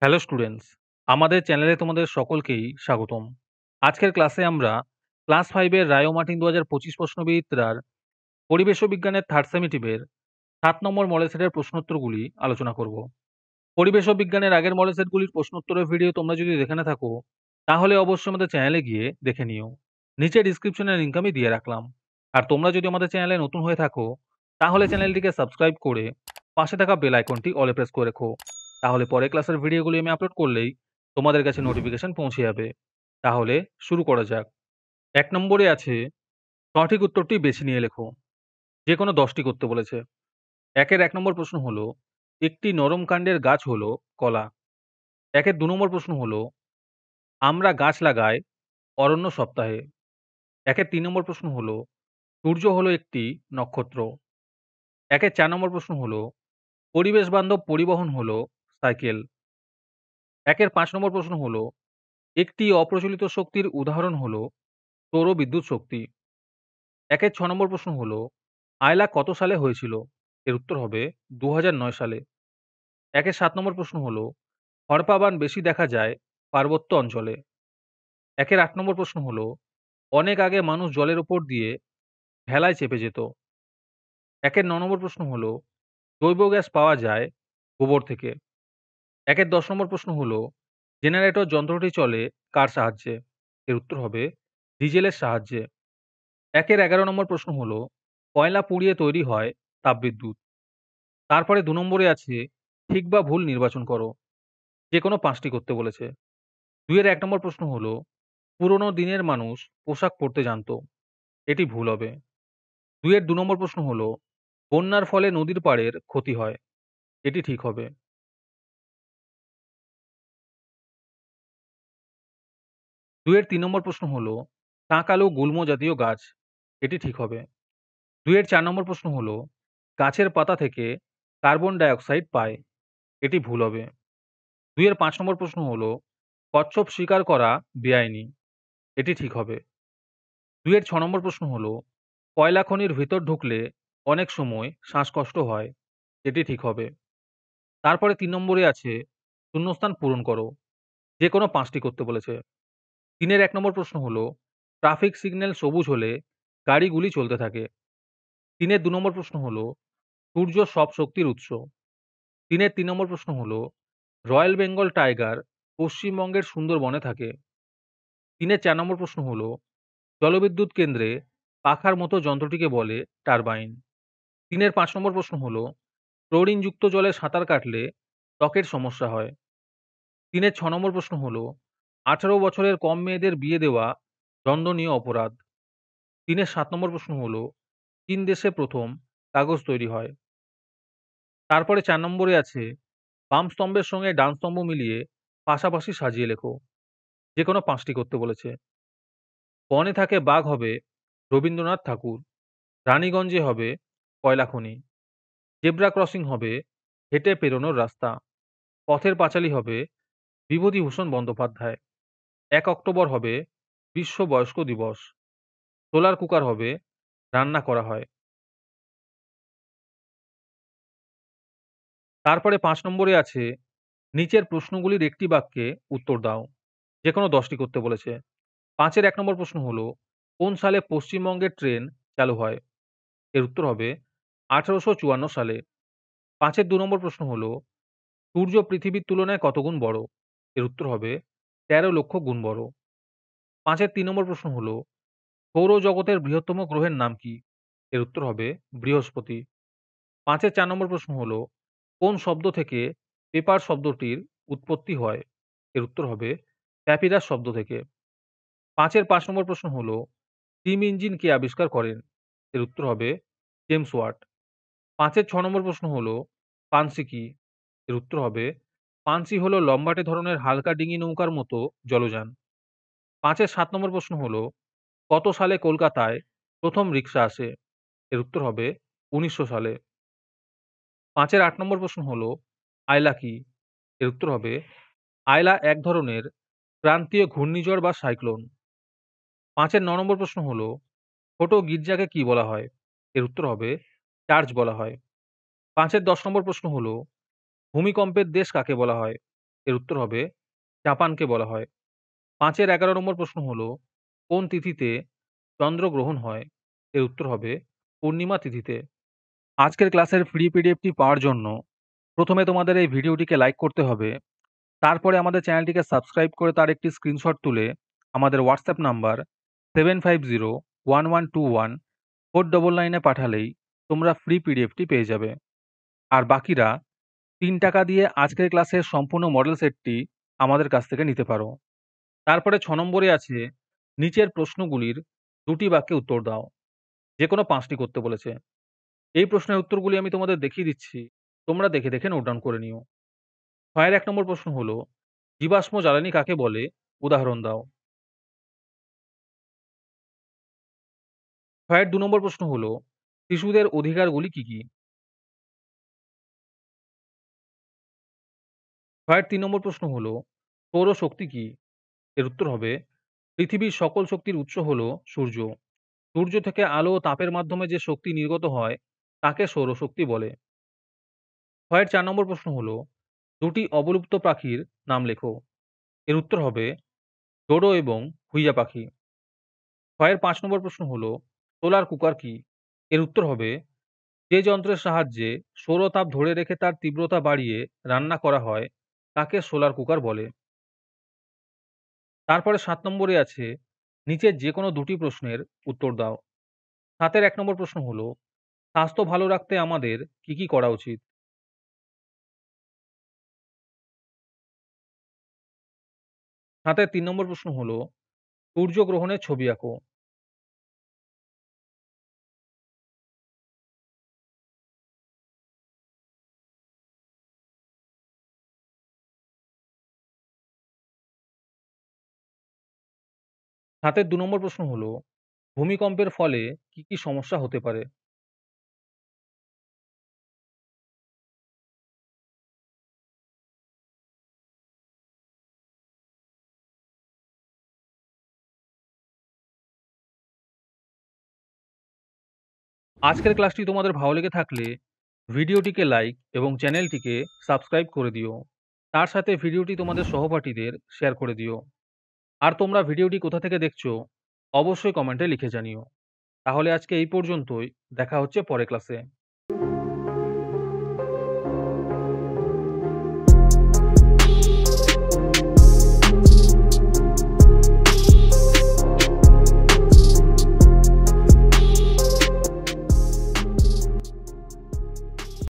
Hello students, আমাদের চ্যানেলে তোমাদের সকলকেই স্বাগতম। আজকের ক্লাসে আমরা ক্লাস 5 এর রায় ও মার্টিন ২০২৫ প্রশ্নবিচিত্রার পরিবেশ ও বিজ্ঞানের থার্ড সেমিটিভের ৭ নম্বর মডেল সেটের প্রশ্নোত্তরগুলি আলোচনা করব। পরিবেশ ও বিজ্ঞানের আগের মডেল সেটগুলির প্রশ্নোত্তরের ভিডিও তোমরা যদি দেখে না থাকো, তাহলে অবশ্যই আমাদের চ্যানেলে গিয়ে দেখে নিও। নিচে ডিসক্রিপশনে লিংক আমি দিয়ে রাখলাম। আর তোমরা যদি আমাদের চ্যানেলে নতুন হয়ে থাকো, তাহলে চ্যানেলটিকে সাবস্ক্রাইব করে পাশে থাকা বেল আইকনটি অলে প্রেস করে রেখো। তাহলে পরে ক্লাসের ভিডিওগুলি আমি আপলোড করলেই তোমাদের কাছে নোটিফিকেশন পৌঁছে যাবে। তাহলে শুরু করা যাক। ১ নম্বরে আছে সঠিক উত্তরটি বেছে নিয়ে লেখো। যে কোনো ১০টি করতে বলেছে। ১ নম্বর প্রশ্ন হলো, একটি নরম কাণ্ডের গাছ হলো কলা। ২ নম্বর প্রশ্ন হলো, আমরা গাছ লাগাই অরণ্য সপ্তাহে। ৩ নম্বর প্রশ্ন হলো, সূর্য হলো একটি নক্ষত্র। ৪ নম্বর প্রশ্ন হলো, পরিবেশ বান্ধব পরিবহন হলো সাইকেল। ৫ নম্বর প্রশ্ন হলো, একটি অপ্রচলিত শক্তির উদাহরণ হলো সৌর বিদ্যুৎ শক্তি। ৬ নম্বর প্রশ্ন হলো, আয়লা কত সালে হয়েছিল? এর উত্তর হবে ২০০৯ সালে। ৭ নম্বর প্রশ্ন হলো, হড়পা বান বেশি দেখা যায় পার্বত্য অঞ্চলে। ৮ নম্বর প্রশ্ন হলো, অনেক আগে মানুষ জলের উপর দিয়ে ভেলায় চেপে যেত। ৯ নম্বর প্রশ্ন হলো, জৈব গ্যাস পাওয়া যায় গোবর থেকে। ১-১০ নম্বর প্রশ্ন হলো, জেনারেটর যন্ত্রটি চলে কার সাহায্যে? এর উত্তর হবে ডিজেলের সাহায্যে। ১-১১ নম্বর প্রশ্ন হলো, কয়লা পুড়িয়ে তৈরি হয় তাপবিদ্যুৎ। তারপরে ২ নম্বরে আছে ঠিক বা ভুল নির্বাচন করো। যে কোনো ৫টি করতে বলেছে। ২-১ নম্বর প্রশ্ন হলো, পুরোনো দিনের মানুষ পোশাক পরতে জানতো। এটি ভুল হবে। ২ নম্বর প্রশ্ন হলো, বন্যার ফলে নদীর পাড়ের ক্ষতি হয়। এটি ঠিক হবে। ২ নম্বর প্রশ্ন হলো, শাঁক আলু গুল্ম জাতীয় গাছ। এটি ঠিক হবে। ৪ নম্বর প্রশ্ন হলো, গাছের পাতা থেকে কার্বন ডাই অক্সাইড পায়। এটি ভুল হবে। ৫ নম্বর প্রশ্ন হলো, কচ্ছপ শিকার করা বেআইনি। এটি ঠিক হবে। ৬ নম্বর প্রশ্ন হলো, কয়লা খনির ভিতর ঢুকলে অনেক সময় শ্বাসকষ্ট হয়। এটি ঠিক হবে। তারপরে ৩ নম্বরে আছে শূন্যস্থান পূরণ করো। যে কোনো ৫টি করতে বলেছে। ১ নম্বর প্রশ্ন হলো, ট্রাফিক সিগন্যাল সবুজ হলে গাড়িগুলি চলতে থাকে। ২ নম্বর প্রশ্ন হলো, সূর্য সব শক্তির উৎস। ৩ নম্বর প্রশ্ন হলো, রয়্যাল বেঙ্গল টাইগার পশ্চিমবঙ্গের সুন্দরবনে থাকে। ৪ নম্বর প্রশ্ন হলো, জলবিদ্যুৎ কেন্দ্রে পাখার মতো যন্ত্রটিকে বলে টারবাইন। ৫ নম্বর প্রশ্ন হলো, ক্লোরিনযুক্ত জলে সাঁতার কাটলে ত্বকের সমস্যা হয়। ৬ নম্বর প্রশ্ন হলো, ১৮ বছরের কম মেয়েদের বিয়ে দেওয়া দণ্ডনীয় অপরাধ। ৭ নম্বর প্রশ্ন হলো, চীন দেশে প্রথম কাগজ তৈরি হয়। তারপরে ৪ নম্বরে আছে, বাম স্তম্ভের সঙ্গে ডান স্তম্ভ মিলিয়ে পাশাপাশি সাজিয়ে লেখো। যে কোনো ৫টি করতে বলেছে। বনে থাকে বাঘ হবে রবীন্দ্রনাথ ঠাকুর। রানীগঞ্জে হবে কয়লা খনি। জেব্রা ক্রসিং হবে হেঁটে পেরোনোর রাস্তা। পথের পাঁচালী হবে বিভূতিভূষণ বন্দ্যোপাধ্যায়। ১ অক্টোবর হবে বিশ্ব বয়স্ক দিবস। সোলার কুকার হবে রান্না করা হয়। তারপরে ৫ নম্বরে আছে, নিচের প্রশ্নগুলির একটি বাক্যে উত্তর দাও। যে কোনো ১০টি করতে বলেছে। ৫-১ নম্বর প্রশ্ন হলো, কোন সালে পশ্চিমবঙ্গের ট্রেন চালু হয়? এর উত্তর হবে ১৮৫৪ সালে। ৫-২ নম্বর প্রশ্ন হলো, সূর্য পৃথিবীর তুলনায় কত গুণ বড়? এর উত্তর হবে ১৩ লক্ষ গুণ বড়। ৫-৩ নম্বর প্রশ্ন হলো, সৌরজগতের বৃহত্তম গ্রহের নাম কি? এর উত্তর হবে বৃহস্পতি। ৫-৪ নম্বর প্রশ্ন হলো, কোন শব্দ থেকে পেপার শব্দটির উৎপত্তি হয়? এর উত্তর হবে প্যাপিরাস শব্দ থেকে। ৫ নম্বর প্রশ্ন হলো, স্টিম ইঞ্জিন কে আবিষ্কার করেন? এর উত্তর হবে জেমস ওয়াট। ৫-৬ নম্বর প্রশ্ন হলো, পানসি কি? এর উত্তর হবে পানসি হলো লম্বাটে ধরনের হালকা ডিঙি নৌকার মতো জলযান। ৫-৭ নম্বর প্রশ্ন হলো, কত সালে কলকাতায় প্রথম রিক্সা আসে? এর উত্তর হবে ১৯০০ সালে। ৫-৮ নম্বর প্রশ্ন হলো, আয়লা কি? এর উত্তর হবে আয়লা এক ধরনের ক্রান্তীয় ঘূর্ণিঝড় বা সাইক্লোন। ৫-৯ নম্বর প্রশ্ন হলো, ছোট গির্জাকে কি বলা হয়? এর উত্তর হবে চার্চ বলা হয়। ৫-১০ নম্বর প্রশ্ন হলো, ভূমিকম্পের দেশ কাকে বলা হয়? এর উত্তর হবে জাপানকে বলা হয়। ৫ এর ১১ নম্বর প্রশ্ন হলো, কোন তিথিতে চন্দ্রগ্রহণ হয়? এর উত্তর হবে পূর্ণিমা তিথিতে। আজকের ক্লাসের ফ্রি পিডিএফটি পাওয়ার জন্য প্রথমে তোমাদের এই ভিডিওটিকে লাইক করতে হবে। তারপরে আমাদের চ্যানেলটিকে সাবস্ক্রাইব করে তার একটি স্ক্রিনশট তুলে আমাদের হোয়াটসঅ্যাপ নাম্বার 7501121499 এ পাঠালেই তোমরা ফ্রি পিডিএফটি পেয়ে যাবে। আর বাকিরা ৳৩ দিয়ে আজকের ক্লাসের সম্পূর্ণ মডেল সেটটি আমাদের কাছ থেকে নিতে পারো। তারপরে ৬ নম্বরে আছে নিচের প্রশ্নগুলির ২টি বাক্যে উত্তর দাও। যেকোনো ৫ টি করতে বলেছে। এই প্রশ্নের উত্তরগুলি আমি তোমাদের দেখিয়ে দিচ্ছি। তোমরা দেখে, দেখে নোট ডাউন করে নিও। ৬ এর ১ নম্বর প্রশ্ন হলো, জীবাশ্ম জ্বালানি কাকে বলে? উদাহরণ দাও। ৬ এর ২ নম্বর প্রশ্ন হলো, শিশুদের অধিকারগুলি কি, কি? ৬ এর ৩ নম্বর প্রশ্ন হলো, সৌরশক্তি কি? এর উত্তর হবে পৃথিবীর সকল শক্তির উৎস হলো সূর্য। সূর্য থেকে আলো ও তাপের মাধ্যমে যে শক্তি নির্গত হয় তাকে সৌরশক্তি বলে। ৬ এর ৪ নম্বর প্রশ্ন হলো, দুটি অবলুপ্ত পাখির নাম লেখো। এর উত্তর হবে ডোডো এবং হুইয়া পাখি। ৬ এর ৫ নম্বর প্রশ্ন হলো, সোলার কুকার কি? এর উত্তর হবে যে যন্ত্রের সাহায্যে সৌরতাপ ধরে রেখে তার তীব্রতা বাড়িয়ে রান্না করা হয় তাকে সোলার কুকার বলে। তারপরে ৭ নম্বরে আছে নিচের যেকোনো দুটি প্রশ্নের উত্তর দাও। ৭ এর ১ নম্বর প্রশ্ন হলো, স্বাস্থ্য ভালো রাখতে আমাদের কি, কি করা উচিত? ৭ এর ৩ নম্বর প্রশ্ন হলো, সূর্যগ্রহণের ছবি আঁকো। ৭ এর ২ নম্বর প্রশ্ন হলো, ভূমিকম্পের ফলে কি, কি সমস্যা হতে পারে? আজকের ক্লাসটি তোমাদের ভালো লেগে থাকলে ভিডিওটিকে লাইক এবং চ্যানেলটিকে সাবস্ক্রাইব করে দিও। তার সাথে ভিডিওটি তোমাদের সহপাঠীদের শেয়ার করে দিও। আর তোমরা ভিডিওটি কোথা থেকে দেখছো অবশ্যই কমেন্টে লিখে জানিও। তাহলে আজকে এই পর্যন্তই। দেখা হচ্ছে পরের ক্লাসে।